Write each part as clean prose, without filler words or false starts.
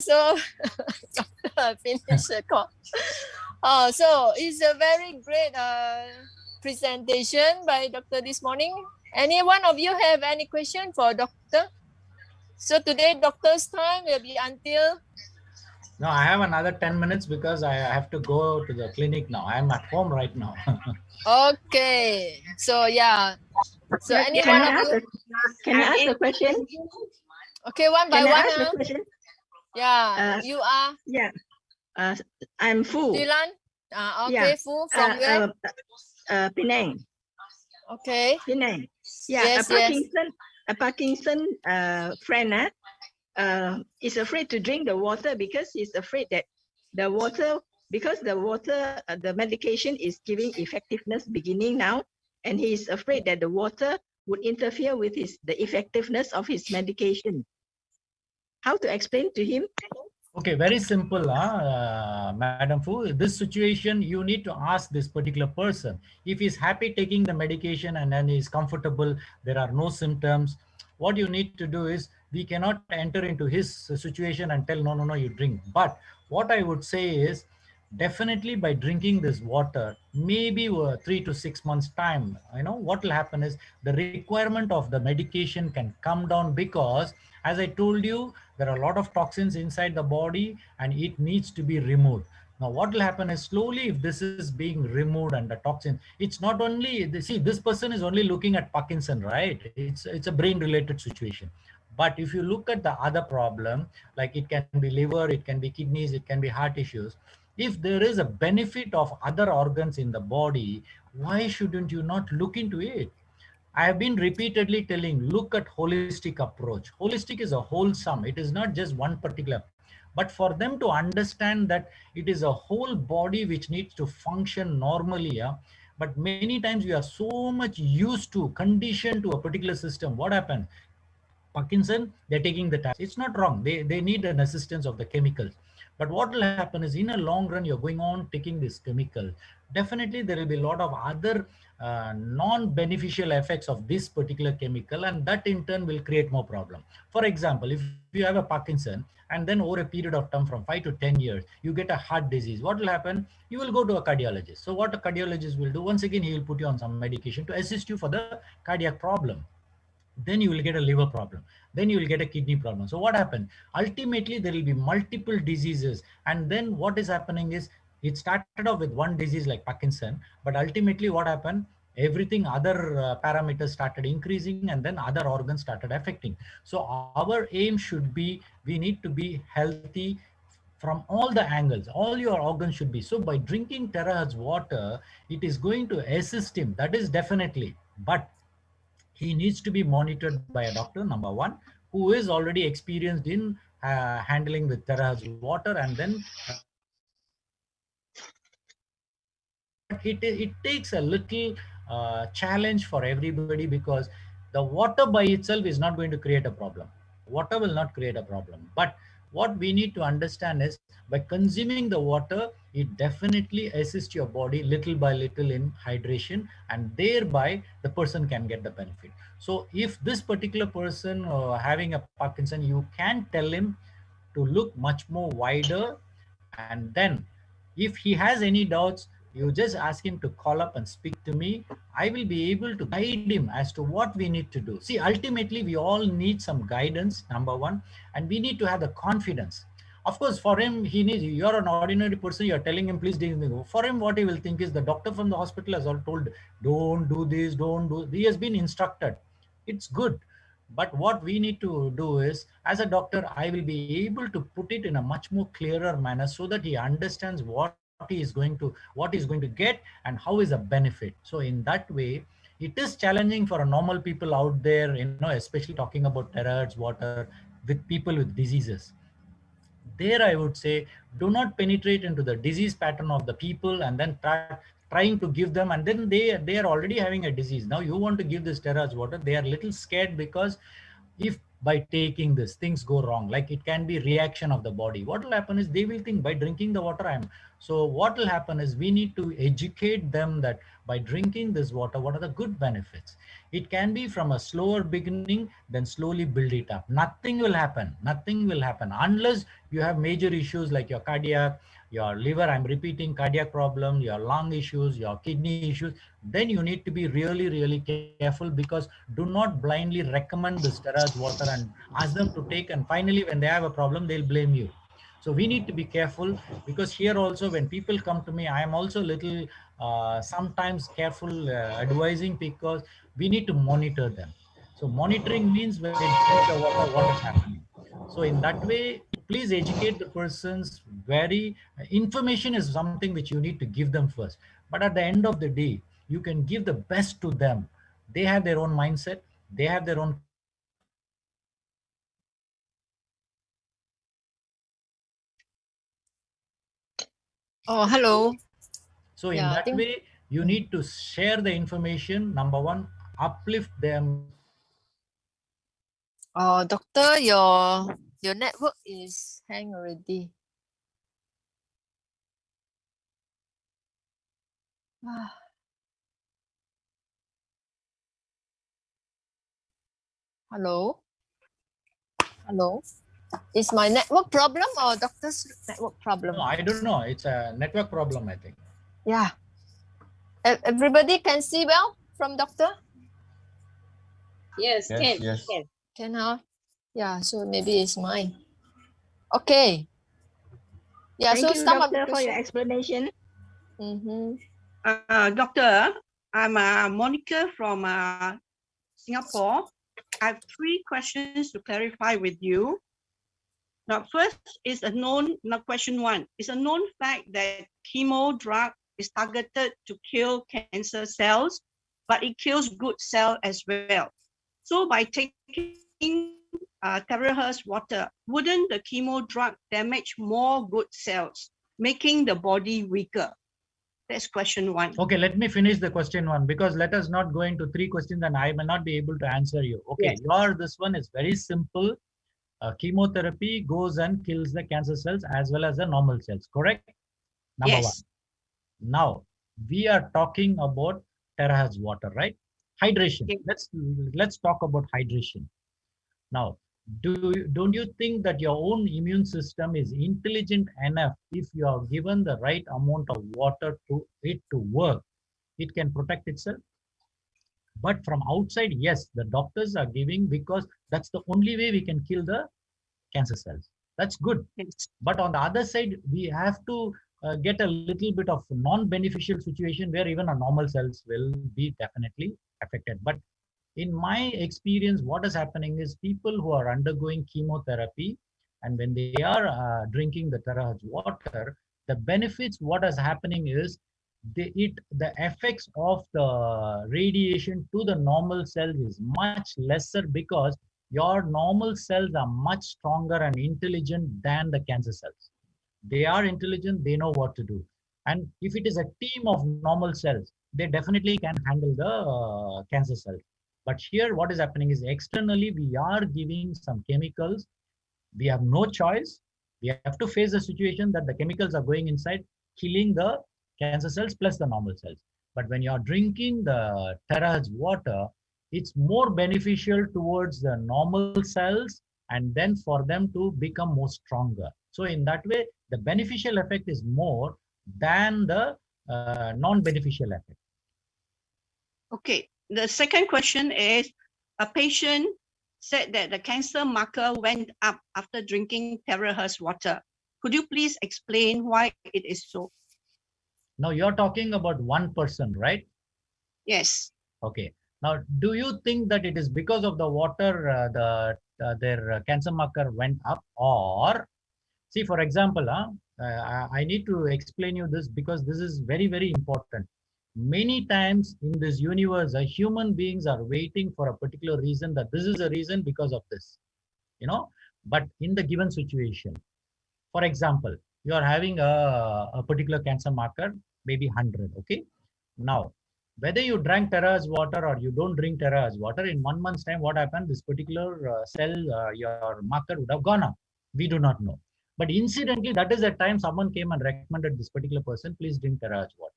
So, finish the call. So it's a very great presentation by Doctor this morning. Any one of you have any question for Doctor? So today, Doctor's time will be until. No, I have another 10 minutes because I have to go to the clinic now. I'm at home right now. Okay. So yeah. So Yeah, any can one I of ask you? can I ask a question? Okay, one by Can I one. ask a question? Yeah. You are Yeah. I'm Fu. Dylan. Yeah. Okay, Fu from where? Penang. Okay. Penang. Yeah. Yes, yes. A Parkinson friend is afraid to drink the water because he's afraid that the water the medication is giving effectiveness beginning now, and he's afraid that the water would interfere with the effectiveness of his medication. How to explain to him? Okay, very simple, Madam Fu. This situation, you need to ask this particular person. If he's happy taking the medication and then he's comfortable, there are no symptoms, what you need to do is, we cannot enter into his situation and tell, no, no, no, you drink. But what I would say is, definitely by drinking this water, maybe 3 to 6 months time, what will happen is the requirement of the medication can come down, because as I told you, there are a lot of toxins inside the body and it needs to be removed. Now what will happen is, slowly, if this is being removed and the toxin, it's not only, see, this person is only looking at Parkinson, right? It's a brain related situation. But if you look at the other problem, like it can be liver, it can be kidneys, it can be heart issues, if there is a benefit of other organs in the body, why shouldn't you not look into it? I have been repeatedly telling, look at holistic approach. Holistic is a wholesome. It is not just one particular. But for them to understand that it is a whole body which needs to function normally, yeah? But many times we are so much used to, conditioned to a particular system. What happens? Parkinson, they're taking the tabs. It's not wrong. They need an assistance of the chemicals. But what will happen is, in a long run, you're going on taking this chemical. Definitely, there will be a lot of other non-beneficial effects of this particular chemical, and that in turn will create more problem. For example, if you have a Parkinson, and then over a period of time from 5 to 10 years, you get a heart disease, what will happen? You will go to a cardiologist. So what a cardiologist will do, once again, he will put you on some medication to assist you for the cardiac problem. Then you will get a liver problem, then you will get a kidney problem. So what happened? Ultimately there will be multiple diseases, and then what is happening is, it started off with one disease like Parkinson, but ultimately what happened? Everything, other parameters started increasing, and then other organs started affecting. So our aim should be, we need to be healthy from all the angles. All your organs should be. So by drinking terahertz water, it is going to assist him, that is definitely. But he needs to be monitored by a doctor, number one, who is already experienced in handling with terahertz water, and then but it takes a little challenge for everybody, because the water by itself is not going to create a problem. Water will not create a problem. But what we need to understand is, by consuming the water, it definitely assists your body little by little in hydration, and thereby the person can get the benefit. So if this particular person having a Parkinson, you can tell him to look much more wider, and then if he has any doubts, you just ask him to call up and speak to me. I will be able to guide him as to what we need to do. See, ultimately we all need some guidance, number one, and we need to have the confidence. Of course, for him, he needs, you're an ordinary person, you're telling him, please do this. For him, what he will think is, the doctor from the hospital has all told, don't do this, don't do, he has been instructed. It's good. But what we need to do is, as a doctor, I will be able to put it in a much more clearer manner, so that he understands what he is going to get and how is a benefit. So in that way, it is challenging for a normal people out there, especially talking about terahertz water with people with diseases. There I would say, do not penetrate into the disease pattern of the people and then trying to give them, and then they are already having a disease. Now you want to give this terahertz water, they are little scared, because if by taking this, things go wrong. Like it can be reaction of the body. What will happen is they will think by drinking the water so what will happen is we need to educate them that by drinking this water, what are the good benefits? It can be from a slower beginning, then slowly build it up. Nothing will happen. Nothing will happen unless you have major issues like your cardiac, your liver, I'm repeating, cardiac problem, your lung issues, your kidney issues. Then you need to be really, really careful, because do not blindly recommend this terrace water and ask them to take, and finally when they have a problem, they'll blame you. So we need to be careful, because here also when people come to me, I am also little sometimes careful advising, because we need to monitor them. So monitoring means when they drink the water, what is happening. So in that way, please educate the persons. Very information is something which you need to give them first. But at the end of the day, you can give the best to them. They have their own mindset. They have their own capability. They have their own ability. So in that way, you need to share the information. Oh, hello. So in Yeah, I that think. way, you need to share the information. Number one, uplift them. Oh, doctor, your network is hang already. Ah. Hello. Hello. Is my network problem or doctor's network problem? No, I don't know. It's a network problem, I think. Yeah. Everybody can see well from doctor? Yes, Yes, can. yes. Can. Can, huh? Yeah, so maybe it's mine. Okay. Yeah, Thank so you, some of the doctor, for your question. explanation. Doctor, I'm Monica from Singapore. I have 3 questions to clarify with you. Now, first is a known, now question 1, is a known fact that chemo drug is targeted to kill cancer cells, but it kills good cells as well. So by taking terahertz water, wouldn't the chemo drug damage more good cells, making the body weaker? That's question 1. Okay, let me finish the question 1, because let us not go into 3 questions and I may not be able to answer you. Okay, Yes. this one is very simple. Chemotherapy goes and kills the cancer cells as well as the normal cells, correct? Number 1. Yes. Now, we are talking about terahertz water, right? Hydration. Okay. Let's talk about hydration. Now, don't you think that your own immune system is intelligent enough, if you are given the right amount of water to it to work, it can protect itself? But from outside, yes, the doctors are giving, because that's the only way we can kill the cancer cells. That's good. Yes. But on the other side, we have to get a little bit of non-beneficial situation where even our normal cells will be definitely affected. But in my experience, what is happening is people who are undergoing chemotherapy, and when they are drinking the terahertz water, the benefits, what is happening is the effects of the radiation to the normal cells is much lesser, because your normal cells are much stronger and intelligent than the cancer cells. They are intelligent, they know what to do. And if it is a team of normal cells, they definitely can handle the cancer cells. But here what is happening is externally we are giving some chemicals. We have no choice. We have to face the situation that the chemicals are going inside, killing the cancer cells plus the normal cells. But when you are drinking the terahertz water, it's more beneficial towards the normal cells, and then for them to become more stronger. So in that way, the beneficial effect is more than the non-beneficial effect. Okay. The second question is, a patient said that the cancer marker went up after drinking terahertz water. Could you please explain why it is so? Now you're talking about one person, right? Yes. Okay. Now, do you think that it is because of the water their cancer marker went up, or see, for example, I need to explain you this, because this is very, very important. Many times in this universe, human beings are waiting for a particular reason, that this is a reason because of this, but in the given situation, for example, you are having a particular cancer marker, maybe 100. Okay. Now, Whether you drank terahash water or you don't drink terahash water, in 1 month's time, what happened? This particular cell, your marker would have gone up. We do not know. But incidentally, that is the time someone came and recommended this particular person, please drink terahash water.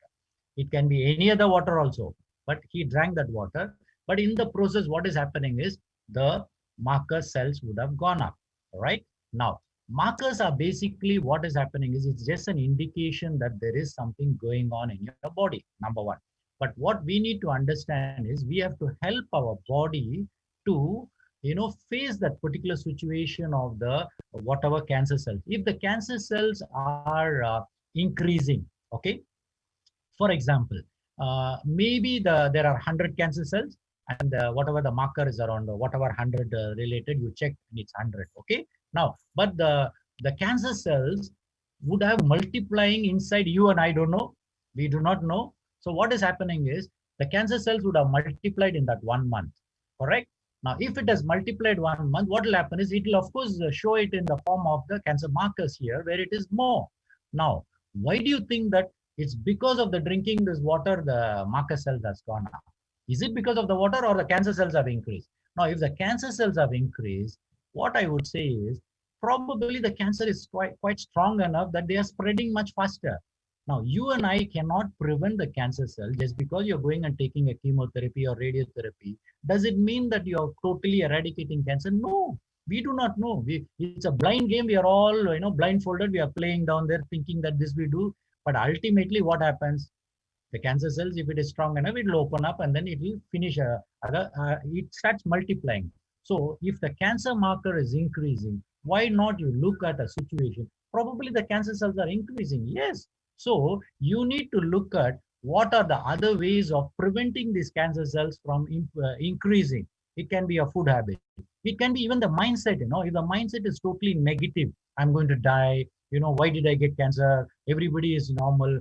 It can be any other water also, but he drank that water. But in the process, what is happening is the marker cells would have gone up. All right. Now, markers are basically what is happening is it's just an indication that there is something going on in your body, number one. But what we need to understand is we have to help our body to, face that particular situation of the whatever cancer cells. If the cancer cells are increasing, okay, for example, maybe there are 100 cancer cells, and whatever the marker is around whatever 100 related, you check and it's 100. Okay. Now, but the cancer cells would have multiplying inside you and I don't know. We do not know. So what is happening is the cancer cells would have multiplied in that 1 month. Correct. Now, if it has multiplied 1 month, what will happen is it will of course show it in the form of the cancer markers here where it is more. Now, why do you think that it's because of the drinking this water, the marker cells has gone up? Is it because of the water or the cancer cells have increased? Now, if the cancer cells have increased, what I would say is probably the cancer is quite strong enough that they are spreading much faster. Now, you and I cannot prevent the cancer cell just because you're going and taking a chemotherapy or radiotherapy. Does it mean that you're totally eradicating cancer? No, we do not know. It's a blind game. We are all, blindfolded. We are playing down there thinking that this we do. But ultimately, what happens? The cancer cells, if it is strong enough, it will open up and then it will finish. It starts multiplying. So if the cancer marker is increasing, why not you look at a situation? Probably the cancer cells are increasing. Yes. So you need to look at what are the other ways of preventing these cancer cells from increasing. It can be a food habit. It can be even the mindset. If the mindset is totally negative, I'm going to die. Why did I get cancer? Everybody is normal.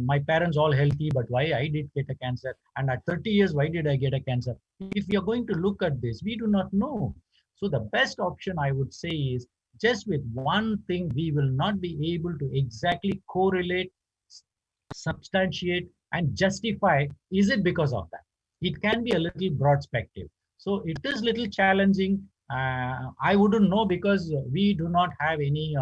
My parents all healthy, but why I did get a cancer? And at 30 years, why did I get a cancer? If you're going to look at this, we do not know. So the best option I would say is just with one thing, we will not be able to exactly correlate, substantiate, and justify, is it because of that? It can be a little broad perspective. So it is little challenging. I wouldn't know because we do not have any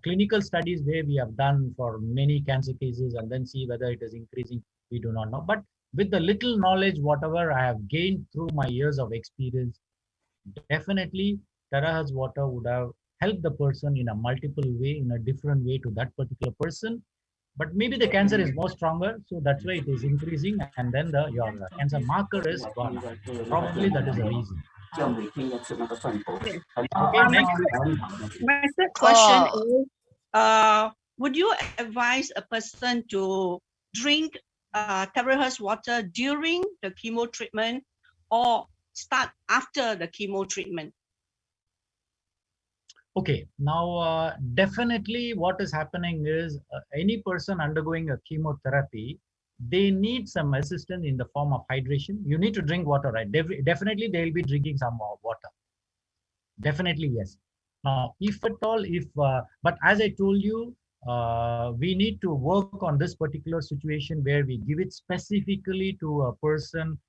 clinical studies where we have done for many cancer cases and then see whether it is increasing. We do not know. But with the little knowledge, whatever I have gained through my years of experience, definitely terahash water would have helped the person in a multiple way, in a different way to that particular person. But maybe the cancer is more stronger, so that's why it is increasing, and then your cancer marker is gone up. Probably that is the reason. Okay. Okay, next. My third question Oh. is, would you advise a person to drink terahash water during the chemo treatment or start after the chemo treatment? Okay, now definitely what is happening is any person undergoing a chemotherapy, they need some assistance in the form of hydration. You need to drink water, right? Definitely they will be drinking some water. Definitely, yes. Now, if at all, but as I told you, we need to work on this particular situation where we give it specifically to a person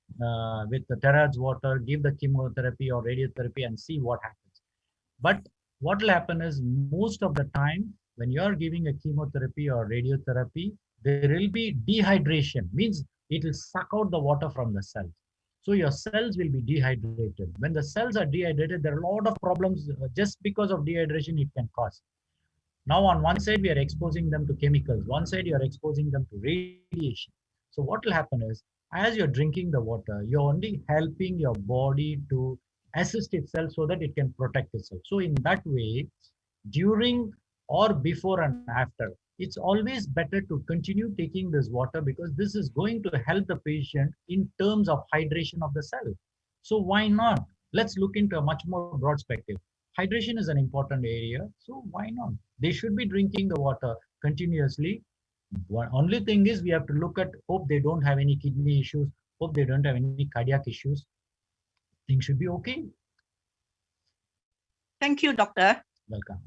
with the terahash water, give the chemotherapy or radiotherapy and see what happens. But what will happen is most of the time when you are giving a chemotherapy or radiotherapy, there will be dehydration, means it will suck out the water from the cells. So your cells will be dehydrated. When the cells are dehydrated, there are a lot of problems just because of dehydration it can cause. Now on one side, we are exposing them to chemicals. One side, you are exposing them to radiation. So what will happen is, as you're drinking the water, you're only helping your body to assist itself so that it can protect itself. So in that way, during or before and after, it's always better to continue taking this water because this is going to help the patient in terms of hydration of the cell. So why not? Let's look into a much more broad perspective. Hydration is an important area, so why not? They should be drinking the water continuously. One only thing is we have to look at, hope they don't have any kidney issues, hope they don't have any cardiac issues. Things should be okay. Thank you, doctor. Welcome.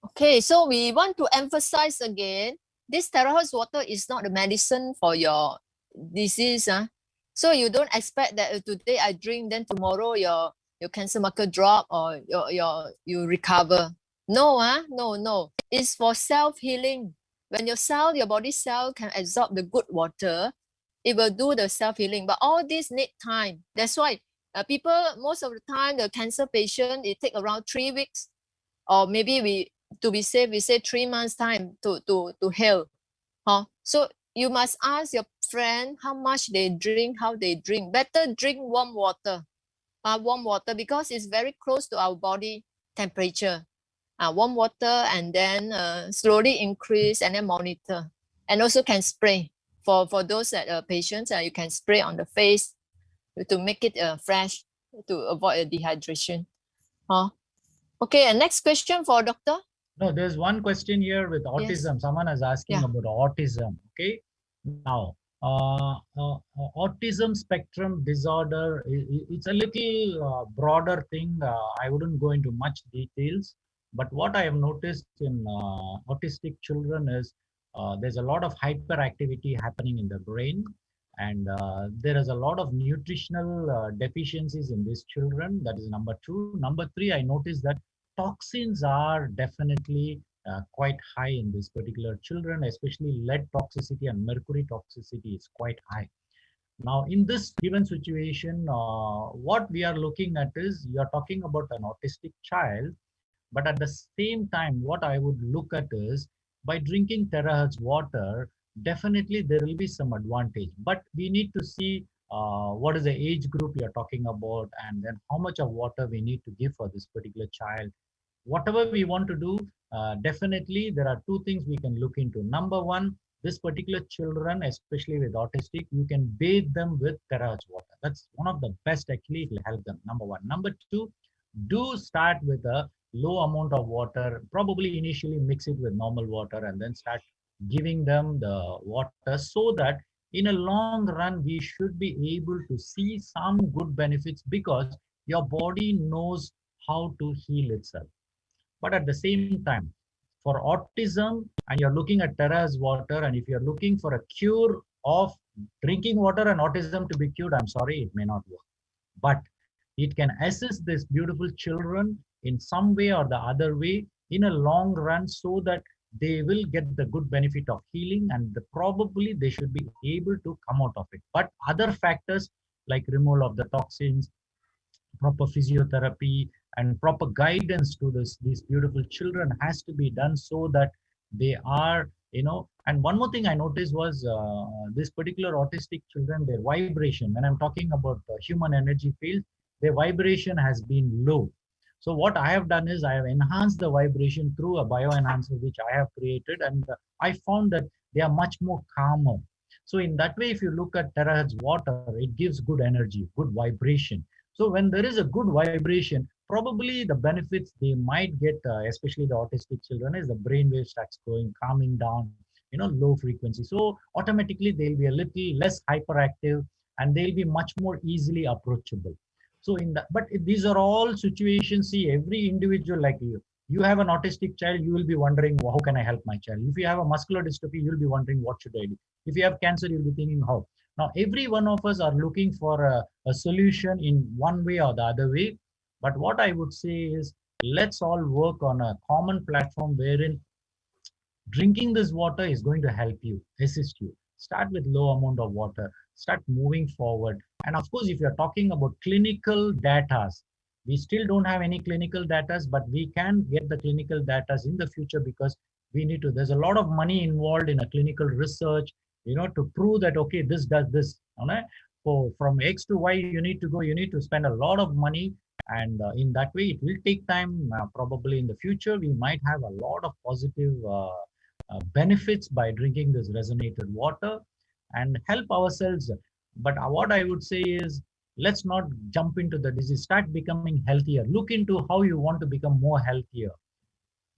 Okay, so we want to emphasize again this terahertz water is not a medicine for your disease. So you don't expect that today I drink, then tomorrow your cancer marker drop or you recover. No, no. It's for self-healing. When your body cell can absorb the good water, it will do the self-healing. But all this need time. That's why people, most of the time, the cancer patient, it take around 3 weeks, or maybe to be safe, we say 3 months time to heal. So you must ask your friend how much they drink, how they drink. Better drink warm water. Warm water, because it's very close to our body temperature. Warm water, and then slowly increase and then monitor. And also can spray for those patients. You can spray on the face to make it fresh, to avoid dehydration. Okay, and next question for doctor. No, there's one question here with autism. Yes. Someone is asking about autism. Okay, now autism spectrum disorder, it's a little broader thing. I wouldn't go into much details, but what I have noticed in autistic children is there's a lot of hyperactivity happening in the brain, and there is a lot of nutritional deficiencies in these children. That is number 2. Number 3, I noticed that toxins are definitely quite high in this particular children, especially lead toxicity and mercury toxicity is quite high. Now, in this given situation, what we are looking at is, you're talking about an autistic child, but at the same time, what I would look at is, by drinking terahertz water, definitely there will be some advantage, but we need to see what is the age group you're talking about, and then how much of water we need to give for this particular child. Whatever we want to do, definitely there are 2 things we can look into. Number 1, this particular children, especially with autistic, you can bathe them with terahertz water. That's one of the best, actually, it will help them, number 1. Number 2, do start with a low amount of water, probably initially mix it with normal water and then start giving them the water, so that in a long run, we should be able to see some good benefits, because your body knows how to heal itself. But at the same time, for autism, and you're looking at terahertz water, and if you're looking for a cure of drinking water and autism to be cured, I'm sorry, it may not work. But it can assist these beautiful children in some way or the other way in a long run, so that they will get the good benefit of healing, and probably they should be able to come out of it. But other factors like removal of the toxins, proper physiotherapy, and proper guidance to these beautiful children has to be done, so that they are, and one more thing I noticed was this particular autistic children, their vibration, when I'm talking about human energy field, their vibration has been low. So what I have done is, I have enhanced the vibration through a bioenhancer which I have created, and I found that they are much more calmer. So in that way, if you look at terahertz water, it gives good energy, good vibration. So when there is a good vibration, probably the benefits they might get, especially the autistic children, is the brainwave starts going, calming down, low frequency. So automatically they'll be a little less hyperactive, and they'll be much more easily approachable. So but these are all situations. See, every individual, like you have an autistic child, you will be wondering, well, how can I help my child? If you have a muscular dystrophy, you'll be wondering, what should I do? If you have cancer, you'll be thinking, how? Now, every one of us are looking for a solution in one way or the other way. But what I would say is, let's all work on a common platform wherein drinking this water is going to help you, assist you. Start with low amount of water, start moving forward. And of course, if you're talking about clinical data, we still don't have any clinical data, but we can get the clinical data in the future, because we need to, there's a lot of money involved in a clinical research, to prove that, okay, this does this. So from X to Y, you need to spend a lot of money. And in that way, it will take time. Probably in the future, we might have a lot of positive benefits by drinking this resonated water and help ourselves. But what I would say is, let's not jump into the disease. Start becoming healthier. Look into how you want to become more healthier,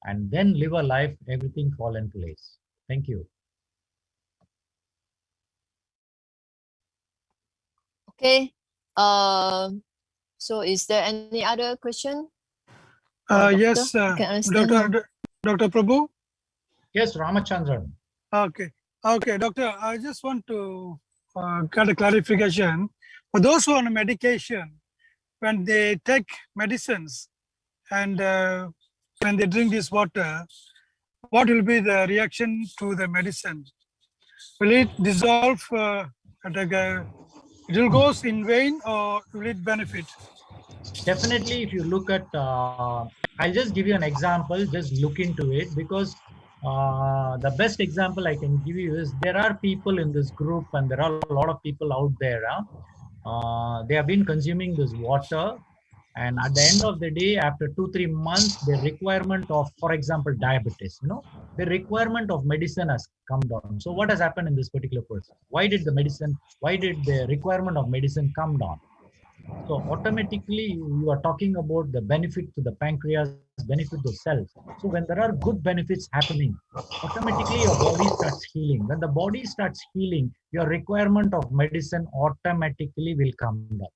and then live a life, everything fall in place. Thank you. Okay. So is there any other question? Yes, Dr. Prabhu. Yes, Ramachandran. Okay. Okay, doctor, I just want to get a clarification. For those who are on medication, when they take medicines and when they drink this water, what will be the reaction to the medicine? Will it dissolve, it will go in vain, or will it benefit? Definitely, if you look at, I'll just give you an example, just look into it, because the best example I can give you is there are people in this group, and there are a lot of people out there. They have been consuming this water, and at the end of the day, after 2-3 months, the requirement of, for example, diabetes, the requirement of medicine has come down. So what has happened in this particular person? Why did the requirement of medicine come down? So automatically you are talking about the benefit to the pancreas, benefit to cells. So when there are good benefits happening, automatically your body starts healing. When the body starts healing, your requirement of medicine automatically will come down.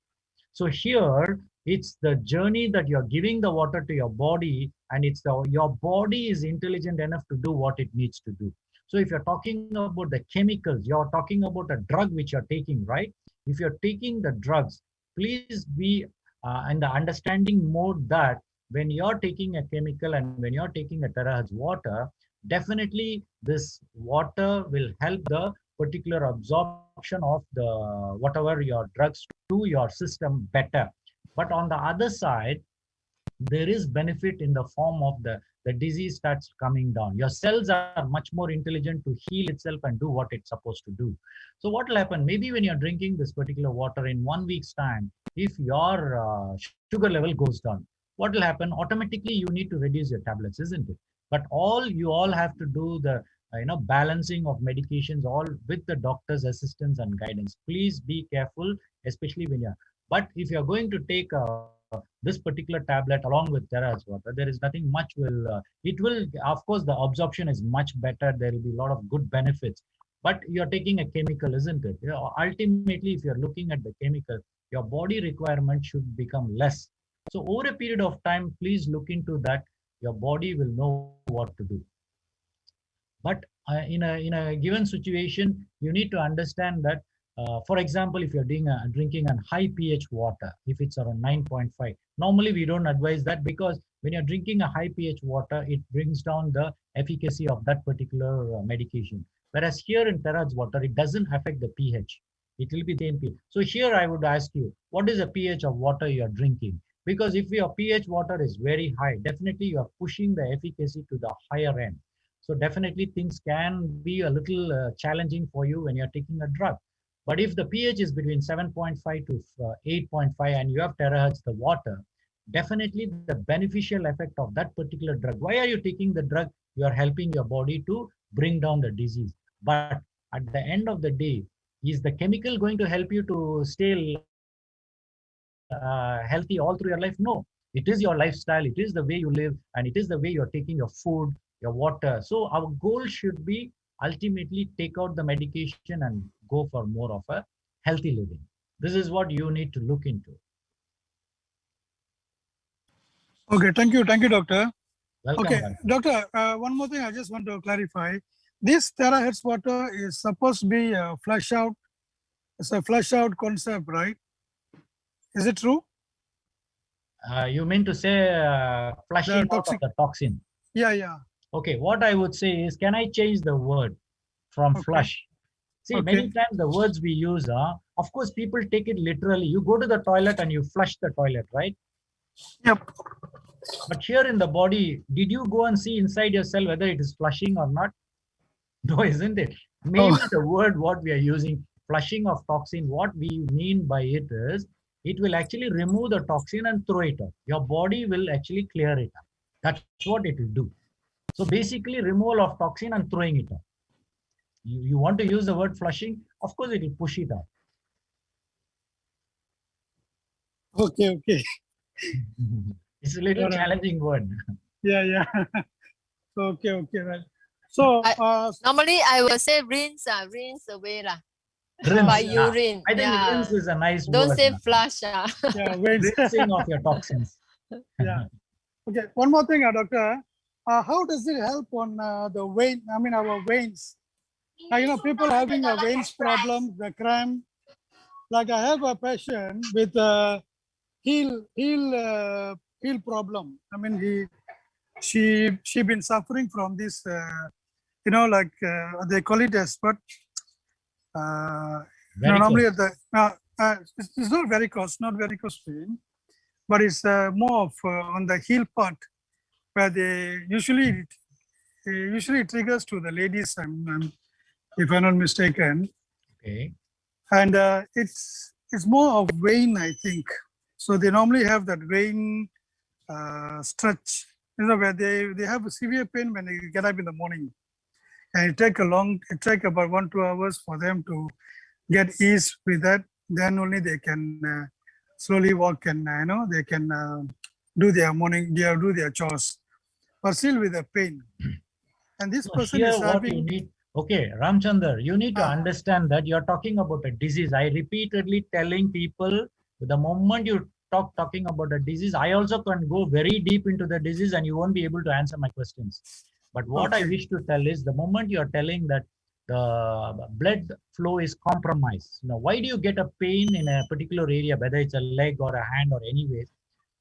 So here it's the journey that you're giving the water to your body, and your body is intelligent enough to do what it needs to do. So if you're talking about the chemicals, you're talking about a drug which you're taking, right? If you're taking the drugs, please be in the understanding mode that when you're taking a chemical and when you're taking a terahertz water, definitely this water will help the particular absorption of the whatever your drugs to your system better. But on the other side, there is benefit in the form of the disease starts coming down. Your cells are much more intelligent to heal itself and do what it's supposed to do. So what will happen? Maybe when you're drinking this particular water in 1 week's time, if your sugar level goes down, what will happen? Automatically you need to reduce your tablets, isn't it? But you all have to do the balancing of medications, all with the doctor's assistance and guidance. Please be careful, especially when you're. But if you're going to take this particular tablet along with terahertz water, there is nothing much it will, of course, the absorption is much better. There will be a lot of good benefits. But you're taking a chemical, isn't it? Ultimately, if you're looking at the chemical, your body requirement should become less. So over a period of time, please look into that. Your body will know what to do. But in a given situation, you need to understand that, for example, if you're drinking a high pH water, if it's around 9.5, normally we don't advise that, because when you're drinking a high pH water, it brings down the efficacy of that particular medication. Whereas here in terahertz water, it doesn't affect the pH. It will be the same pH. So here I would ask you, what is the pH of water you're drinking? Because if your pH water is very high, definitely you are pushing the efficacy to the higher end. So definitely things can be a little challenging for you when you're taking a drug. But if the pH is between 7.5 to 8.5 and you have terahertz the water, definitely the beneficial effect of that particular drug. Why are you taking the drug? You are helping your body to bring down the disease. But at the end of the day, is the chemical going to help you to stay healthy all through your life? No. It is your lifestyle, it is the way you live, and it is the way you're taking your food, your water. So our goal should be ultimately take out the medication and go for more of a healthy living. This is what you need to look into. Okay, thank you, doctor. Welcome. Okay, doctor, one more thing I just want to clarify. This terahertz water is supposed to be flush out. It's a flush out concept, right? Is it true? You mean to say flushing out of the toxin? Yeah. Okay, what I would say is, can I change the word from flush? See, many times the words we use are, of course, people take it literally. You go to the toilet and you flush the toilet, right? Yep. But here in the body, did you go and see inside yourself whether it is flushing or not? No, isn't it? Maybe the word what we are using, flushing of toxin, what we mean by it is, it will actually remove the toxin and throw it out. Your body will actually clear it up. That's what it will do. So basically, removal of toxin and throwing it out. You want to use the word flushing, of course it will push it out. Okay. It's a little challenging word. Yeah. Okay, right. So normally I will say rinse away lah. Rinse, By urine. I think rinse is a nice Don't word. say flush. yeah, Rinsing of your toxins. Yeah. Okay, one more thing, doctor. How does it help on the vein? I mean, our veins. You know, people having a veins problem, the cramp. Like I have a patient with a heel problem. I mean, she been suffering from this. You know, like they call it as what? You know, normally at the it's not varicose, not varicose vein, but it's more of on the heel part where they usually triggers to the ladies. If I'm not mistaken. Okay. And it's more of vein, I think. So they normally have that vein stretch, you know, where they have a severe pain when they get up in the morning, and it take about 1-2 hours for them to get ease with that. Then only they can slowly walk and you know, they can do their do their chores, but still with the pain. And this person Here is what having. you need, okay, Ramchandar, you need to understand that you're talking about a disease. I repeatedly telling people, the moment you talking about a disease, I also can go very deep into the disease and you won't be able to answer my questions. But what I wish to tell is, the moment you're telling that the blood flow is compromised, now why do you get a pain in a particular area, whether it's a leg or a hand or anyway,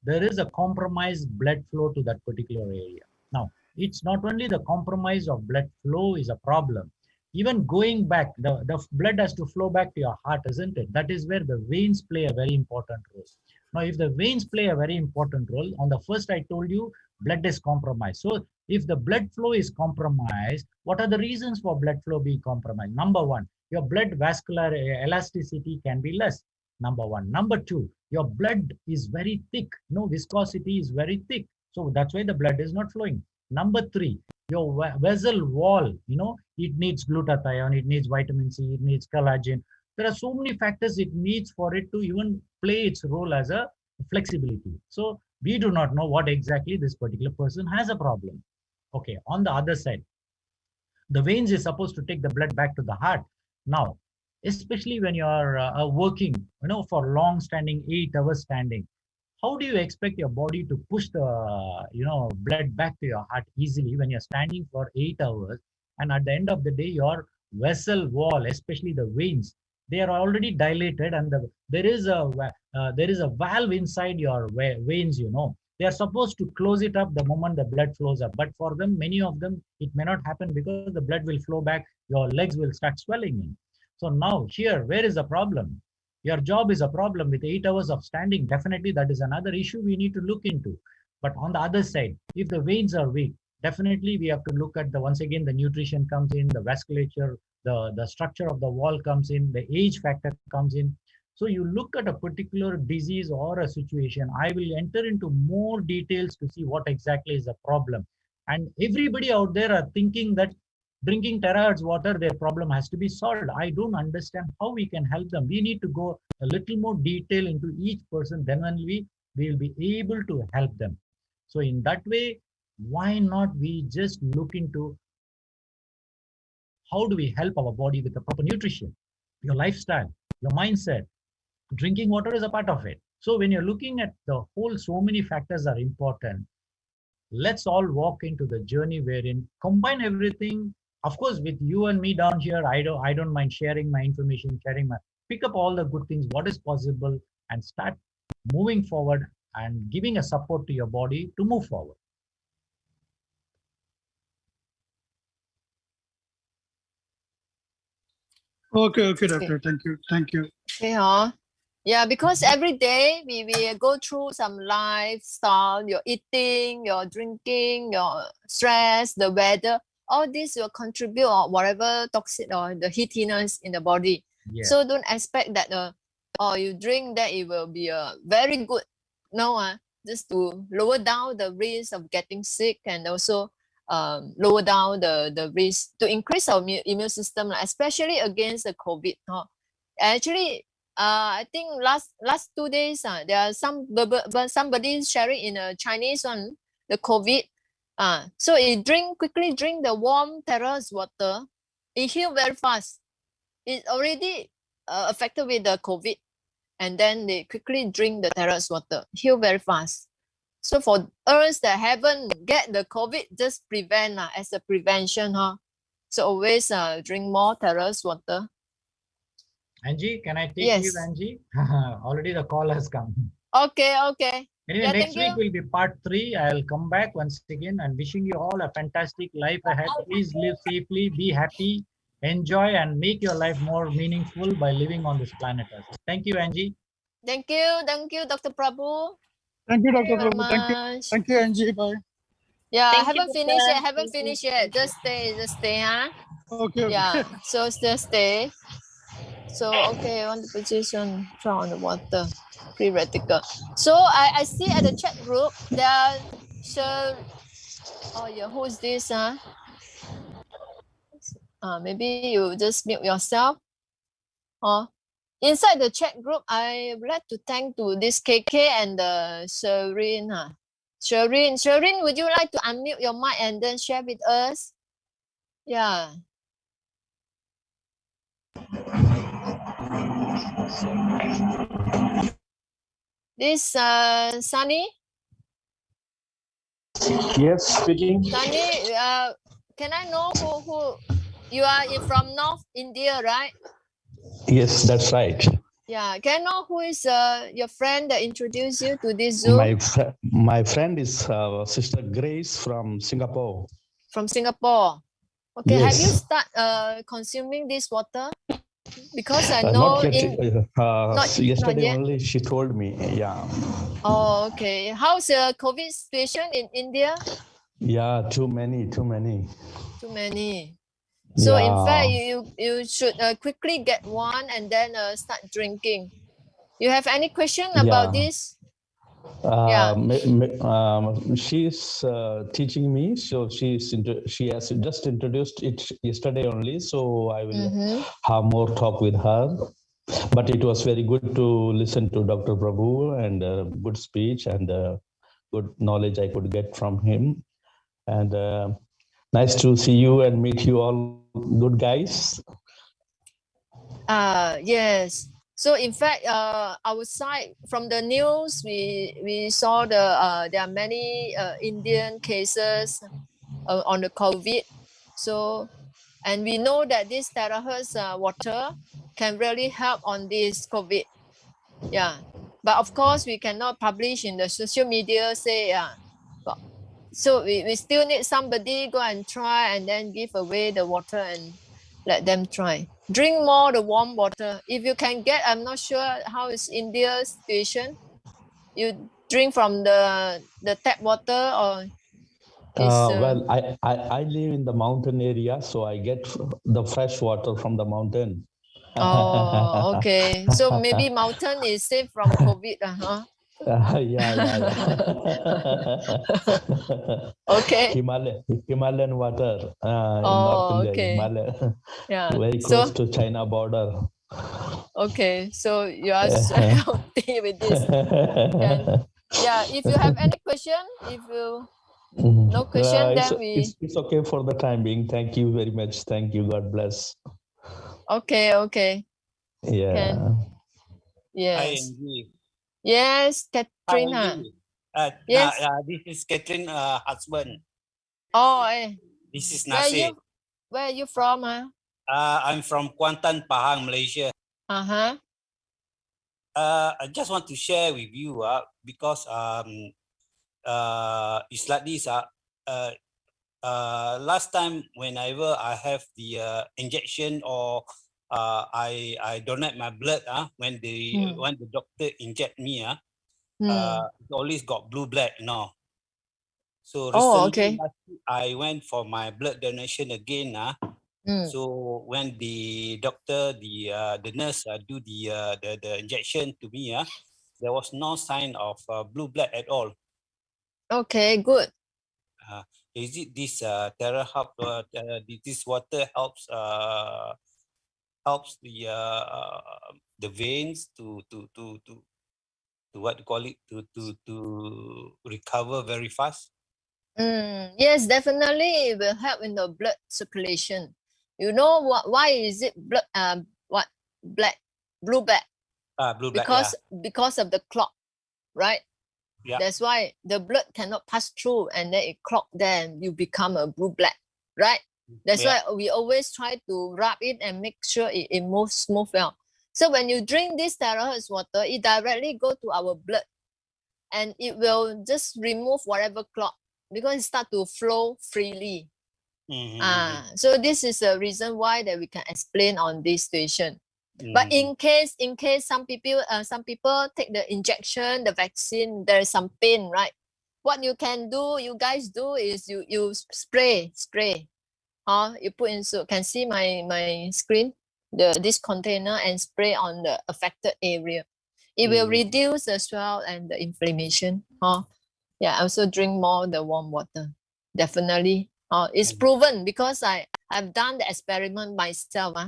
there is a compromised blood flow to that particular area. Now, it's not only the compromise of blood flow is a problem. Even going back, the blood has to flow back to your heart, isn't it? That is where the veins play a very important role. Now, if the veins play a very important role, on the first I told you, blood is compromised. So, if the blood flow is compromised, what are the reasons for blood flow being compromised? Number one, your blood vascular elasticity can be less. Number one. Number two, your blood is very thick. No, viscosity is very thick. So that's why the blood is not flowing. Number three, your vessel wall, you know, it needs glutathione, it needs vitamin C, it needs collagen. There are so many factors it needs for it to even play its role as a flexibility. So we do not know what exactly this particular person has a problem. Okay, on the other side, the veins is supposed to take the blood back to the heart. Now, especially when you are working, you know, for long standing, 8 hours standing, how do you expect your body to push the, you know, blood back to your heart easily when you're standing for 8 hours? And at the end of the day, your vessel wall, especially the veins, they are already dilated, and there is a valve inside your veins, you know. They are supposed to close it up the moment the blood flows up. But for them, many of them, it may not happen because the blood will flow back, your legs will start swelling in. So now here, where is the problem? Your job is a problem with 8 hours of standing. Definitely that is another issue we need to look into. But on the other side, if the veins are weak, definitely we have to look at once again, the nutrition comes in, the vasculature, the structure of the wall comes in, the age factor comes in. So you look at a particular disease or a situation, I will enter into more details to see what exactly is the problem. And everybody out there are thinking that drinking terahertz water, their problem has to be solved. I don't understand how we can help them. We need to go a little more detail into each person, then only we will be able to help them. So in that way, why not we just look into how do we help our body with the proper nutrition, your lifestyle, your mindset. Drinking water is a part of it. So when you're looking at the whole, so many factors are important. Let's all walk into the journey wherein combine everything. Of course, with you and me down here, I don't mind sharing my information, pick up all the good things, what is possible, and start moving forward and giving a support to your body to move forward. Okay, doctor. Thank you. Okay, yeah, because every day we go through some lifestyle, your eating, your drinking, your stress, the weather, all this will contribute or whatever toxic or the heatiness in the body. Yeah. So don't expect that you drink that it will be very good. No, just to lower down the risk of getting sick, and also lower down the risk to increase our immune system, especially against the COVID. Actually, I think last 2 days, there are somebody sharing in a Chinese one, the COVID. So it quickly drink the warm terrace water. It heal very fast. It already affected with the COVID, and then they quickly drink the terrace water, heal very fast. So for us that haven't get the COVID, just prevent as a prevention, So always drink more terrace water. Angie, can I take Yes. leave, Angie? Already the call has come. Okay, okay. Anyway, Yeah, next thank week you. will be part 3. I'll come back once again and wishing you all a fantastic life ahead. Please live safely, be happy, enjoy, and make your life more meaningful by living on this planet Earth. Thank you, Angie. Thank you, Dr. Prabhu. Thank you, Thank you Dr. very Prabhu. Thank you. much. Thank you, Angie. Bye. Yeah, Thank I you, haven't finished doctor. yet. Haven't Thank you. finished yet. Just stay, huh? Okay, okay. Yeah. So just stay. So okay, on the position, try on the water, theoretical. So I see at the chat group there are oh yeah, who is this? Maybe you just mute yourself. Inside the chat group, I would like to thank to this KK and Shireen. Shireen, would you like to unmute your mic and then share with us? Yeah. This Sunny. Yes, speaking. Sunny, can I know who you are from North India, right? Yes, that's right. Yeah. Can I know who is your friend that introduced you to this Zoom? My friend is Sister Grace from Singapore. From Singapore. Okay. Have you Yes. start consuming this water? Because I know Not yet. Yesterday yet. only she told me. Yeah. Oh, okay. How's the COVID situation in India? Yeah. Too many. Too many. So in fact, you should quickly get one and then start drinking. You have any question about this? She's teaching me, so she has just introduced it yesterday only. So I will have more talk with her. But it was very good to listen to Dr. Prabhu and good speech and good knowledge I could get from him. And nice to see you and meet you all good guys. Yes. So in fact, outside from the news, we saw there are many Indian cases on the COVID. So, and we know that this terahertz water can really help on this COVID. Yeah. But of course, we cannot publish in the social media, say, so we still need somebody go and try and then give away the water and let them try. Drink more the warm water. If you can get, I'm not sure how is India's situation. You drink from the tap water or Well, I live in the mountain area, so I get the fresh water from the mountain. Oh, okay. So maybe mountain is safe from COVID, huh? Yeah. Okay. Himalayan water in North India, okay. Himalaya, Yeah. very close to China border. Okay, so you are healthy with this. And yeah, if you have any question, if you no question, then it's okay for the time being. Thank you very much. Thank you. God bless. Okay. Yeah. Yes. Hi, Angie. Yes, Katrina. Yes. This is Catherine husband. Oh, This is Nasir. Where are you from, huh? I'm from Kuantan, Pahang, Malaysia. Uh-huh. I just want to share with you because it's like this. Last time whenever I have the injection or I donate my blood when the doctor inject me it always got blue blood, you know. So recently I went for my blood donation again. So when the doctor, the nurse do the injection to me, there was no sign of blue blood at all. Okay, good. Is it this this water helps the veins to what you call it to recover very fast? Yes, definitely it will help in the blood circulation. You know why is it blue black? Blue black, Because of the clot, right? Yeah. That's why the blood cannot pass through and then it clot, then you become a blue black, right? That's Yeah. why we always try to rub it and make sure it moves smooth well. So when you drink this terahertz water, it directly go to our blood and it will just remove whatever clot because it start to flow freely. So this is the reason why that we can explain on this situation. But in case some people take the injection, the vaccine, there is some pain, right? What you guys do is you spray. You put in, so can see my screen, this container, and spray on the affected area. It will reduce the swell and the inflammation. Yeah, also drink more the warm water. Definitely. It's proven because I've done the experiment myself.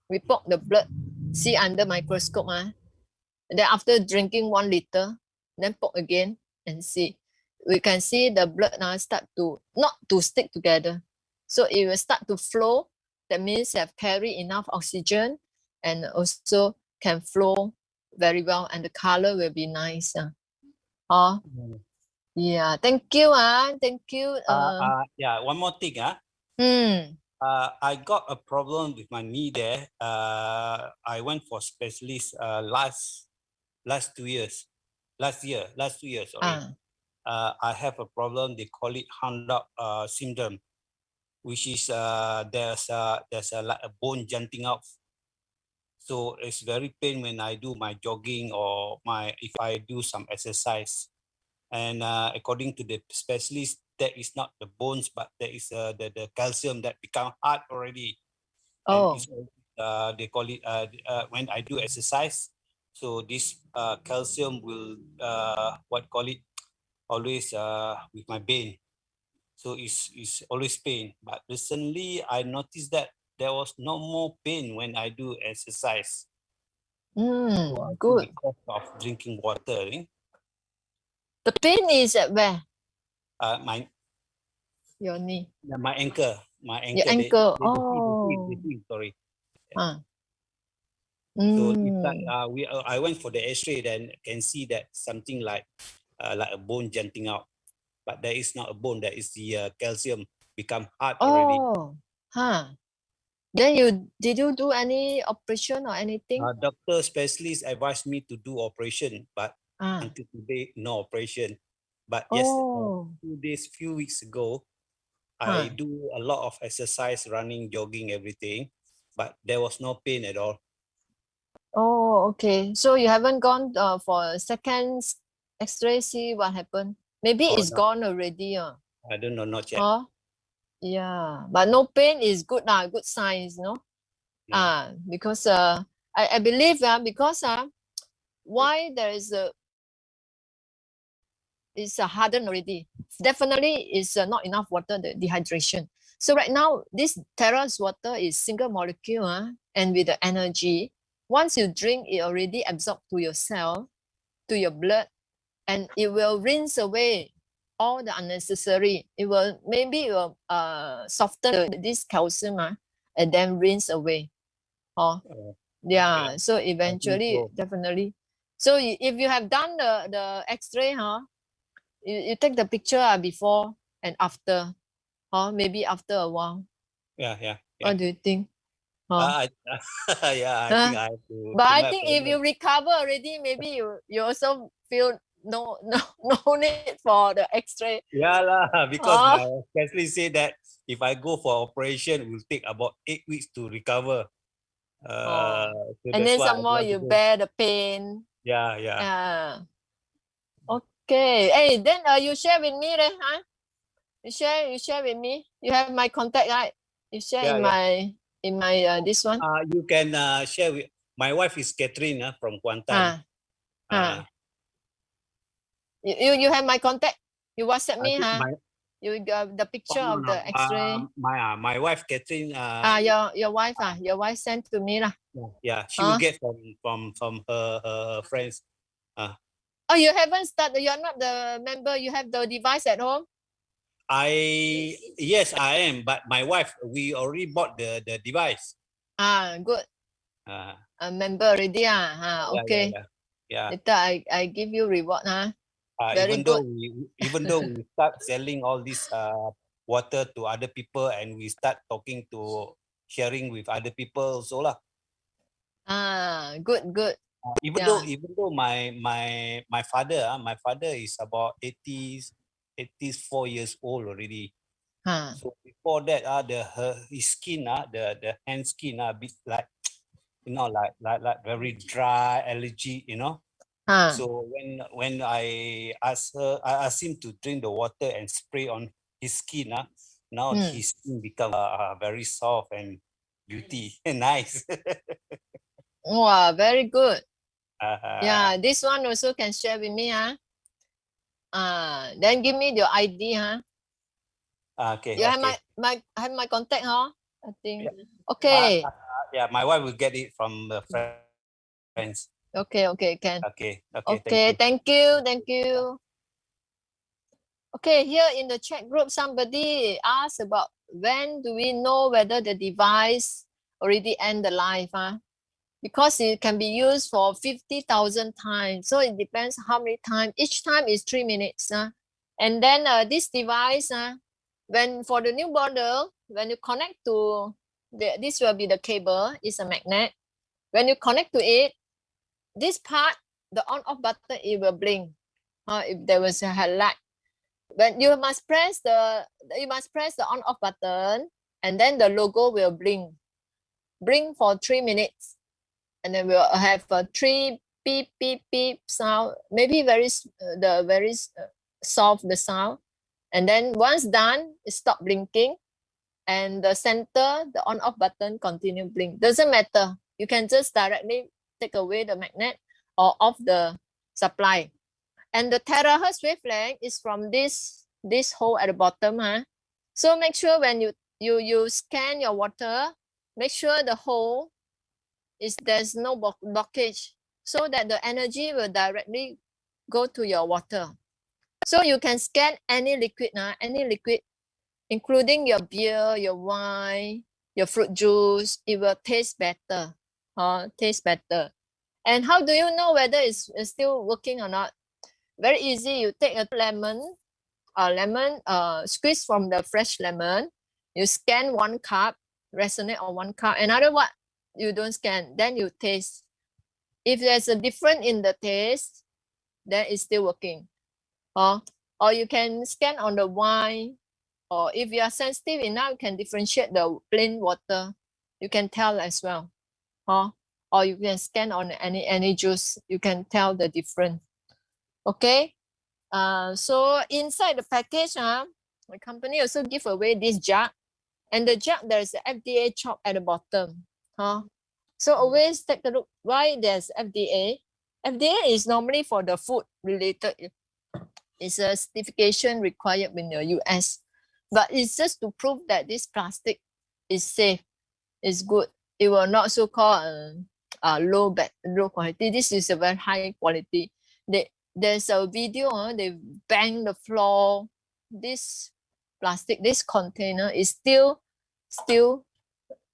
We poke the blood, see under microscope. Then after drinking 1 liter, then poke again and see. We can see the blood now start to not to stick together. So it will start to flow. That means you have carry enough oxygen and also can flow very well, and the color will be nice. Yeah, thank you. Thank you. Yeah, one more thing. I got a problem with my knee there. I went for specialist last 2 years. Last 2 years, sorry. I have a problem. They call it hand-up syndrome, which is there's like a bone jutting out. So it's very pain when I do my jogging or if I do some exercise. And according to the specialist, that is not the bones, but there is the calcium that become hard already. And they call it when I do exercise. So this calcium will always with my pain. So it's always pain. But recently I noticed that there was no more pain when I do exercise. So Good. because of drinking water. The pain is at where? Your knee. My ankle. Your ankle. The heel, sorry. So it's like, I went for the X-ray, then can see that something like a bone jutting out, but there is not a bone. That is the calcium become hard already. Then did you do any operation or anything? Doctor specialist advised me to do operation, but until today no operation. But yes, few weeks ago, I do a lot of exercise, running, jogging, everything, but there was no pain at all. Oh, okay. So you haven't gone for a second X-ray, see what happened? Maybe it's No. gone already. I don't know, not yet. Yeah, but no pain is good, good signs, no? Yeah. Because I believe because why there is it's hardened already. Definitely is not enough water, the dehydration. So right now, this terrace water is single molecule and with the energy. Once you drink, it already absorbed to your cell, to your blood, and it will rinse away all the unnecessary. It will soften this calcium and then rinse away. Yeah, so eventually, definitely. So if you have done the X-ray, you take the picture before and after, maybe after a while. Yeah. What do you think? I think I have to. But I think if you recover already, maybe you also feel no need for the X-ray. Yeah lah, because my specialist say that if I go for operation, it will take about 8 weeks to recover. So and then some more you bear the pain. Yeah. Okay. Hey, then you share with me, You share with me. You have my contact, right? You share in my this one. You can share with my wife is Catherine from Kuantan. You have my contact. You WhatsApp me, You got the picture of the X-ray. My wife Catherine. Your wife sent to me lah. Yeah, she will get from her friends. Oh, you haven't started. You're not the member. You have the device at home. Yes, I am. But my wife, we already bought the device. Good. A member already. Okay. Yeah. Later I give you reward. Very even good. Even though we start selling all these water to other people, and we start talking to sharing with other people also lah. Good, good. Even though my father is about 84 years old already. So before that his skin the hand skin a bit like like very dry, allergy, So when I asked him to drink the water and spray on his skin, now his skin become very soft and beauty nice. Wow, very good. Uh-huh. Yeah, this one also can share with me, then give me your ID, Okay. You okay. have my contact, I think. Yeah. Okay. Yeah, my wife will get it from the friends. Okay, can. Okay. Okay, thank you. Okay, here in the chat group, somebody asked about when do we know whether the device already end the life, because it can be used for 50,000 times. So it depends how many times. Each time is 3 minutes. And then this device, when for the new model, when you connect to, this will be the cable, it's a magnet. When you connect to it, this part, the on-off button, it will blink. If there was a light. When you must press the on-off button, and then the logo will blink for 3 minutes. And then we'll have a 3 beep beep beep sound, maybe very soft the sound. And then once done, it stop blinking, and the center, the on off button, continue blink. Doesn't matter, you can just directly take away the magnet or off the supply. And the terahertz wavelength is from this hole at the bottom. So make sure when you scan your water, make sure the hole there's no blockage, so that the energy will directly go to your water. So you can scan any liquid, including your beer, your wine, your fruit juice. It will taste better. And how do you know whether it's still working or not? Very easy. You take a lemon, squeeze from the fresh lemon. You scan 1 cup, resonate on 1 cup. Another one, you don't scan, then you taste. If there's a difference in the taste, then it's still working. Or you can scan on the wine, or if you are sensitive enough, you can differentiate the plain water. You can tell as well. Or you can scan on any juice. You can tell the difference. Okay. So inside the package, the company also give away this jug, and the jug there's a FDA chalk at the bottom. So always take a look why there's FDA. FDA is normally for the food related. It's a certification required in the US, but it's just to prove that this plastic is safe, is good. It will not so-called low quality. This is a very high quality. There's a video, they bang the floor. This plastic, this container is still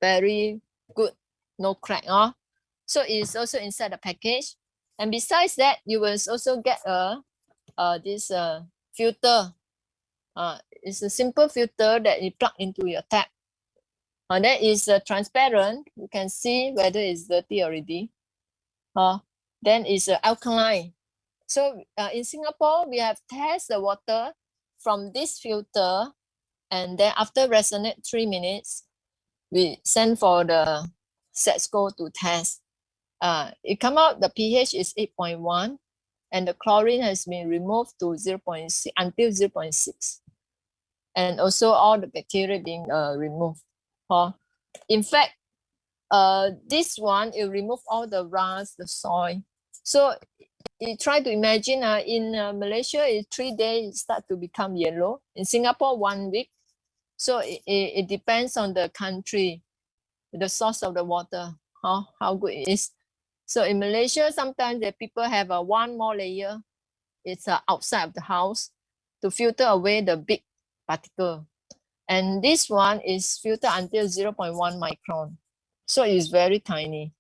very good, no crack. So it's also inside the package. And besides that, you will also get this filter. It's a simple filter that you plug into your tap. That is transparent. You can see whether it's dirty already. Then it's alkaline. So in Singapore, we have tested the water from this filter, and then after resonate 3 minutes, we send for the SETSCO to test. It come out, the pH is 8.1, and the chlorine has been removed to 0.6 until 0.6. And also all the bacteria being removed. In fact, this one, it remove all the rust, the soil. So you try to imagine in Malaysia, in 3 days, it start to become yellow. In Singapore, 1 week. So it depends on the country, the source of the water, how good it is. So in Malaysia, sometimes the people have one more layer. It's outside of the house to filter away the big particle. And this one is filtered until 0.1 micron. So it's very tiny.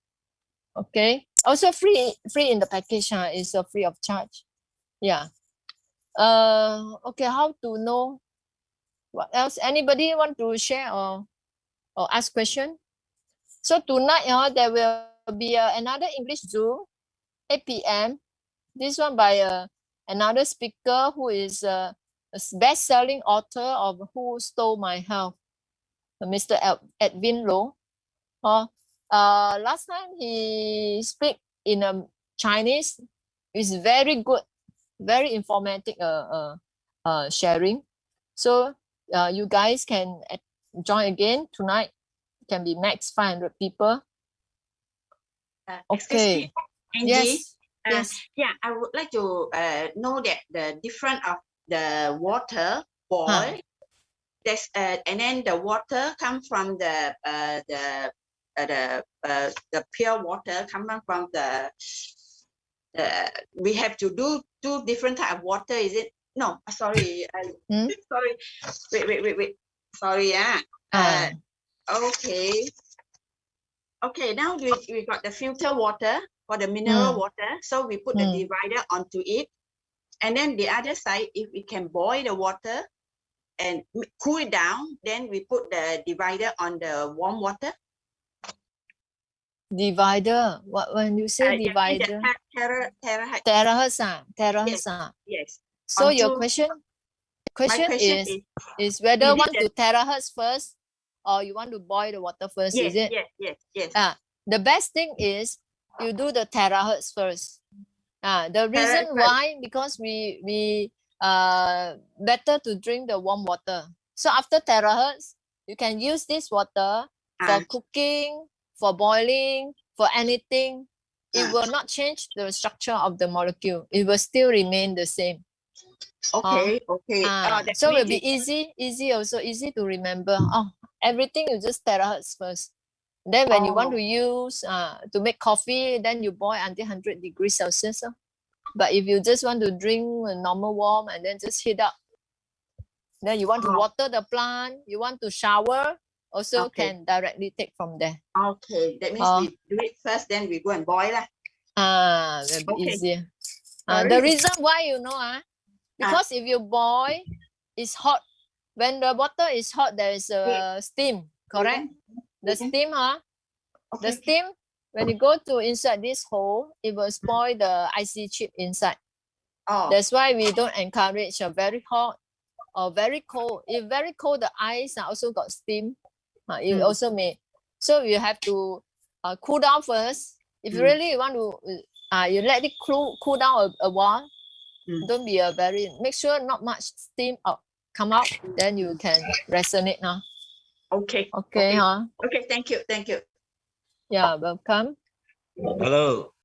Okay. Also free in the package, is free of charge. Yeah. Okay, how to know What else? Anybody want to share or ask question? So tonight, there will be another English Zoom, 8 p.m. This one by another speaker who is a best-selling author of Who Stole My Health, Mr. Edwin Low. Last time he speak in Chinese. It's very good, very informative sharing. So you guys can join again tonight. Can be max 500 people. Excuse Okay. me, Angie. Yes. Yeah, I would like to know that the difference of the water boil. There's and then the water come from the pure water coming from the we have to do two different type of water, is it? No, sorry. Sorry. Wait. Sorry, okay. Okay, now we got the filter water for the mineral water. So we put the divider onto it. And then the other side, if we can boil the water and cool it down, then we put the divider on the warm water. Divider. What when you say divider? Terahertz. Yes. So your question is whether want to terahertz first or you want to boil the water first, yes, is it? Yes. The best thing is you do the terahertz first. The reason why, because we better to drink the warm water. So after terahertz, you can use this water for cooking, for boiling, for anything. It will not change the structure of the molecule. It will still remain the same. Okay. So it will be easy also, easy to remember. Everything you just terahertz first. Then when you want to use to make coffee, then you boil until 100 degrees Celsius. But if you just want to drink a normal warm and then just heat up, then you want to water the plant, you want to shower, also can directly take from there. Okay, that means we do it first, then we go and boil. Will be easier. The reason why, because if you boil, it's hot. When the water is hot, there is a steam, correct? The steam, the steam, when you go to inside this hole, it will spoil the IC chip inside. That's why we don't encourage a very hot or very cold. If very cold, the ice also got steam. It also may. So you have to cool down first. If you really want to, you let it cool down a while. Don't be make sure not much steam come out. Then you can resonate now. Okay. Okay, Okay, thank you. Yeah, welcome. Hello.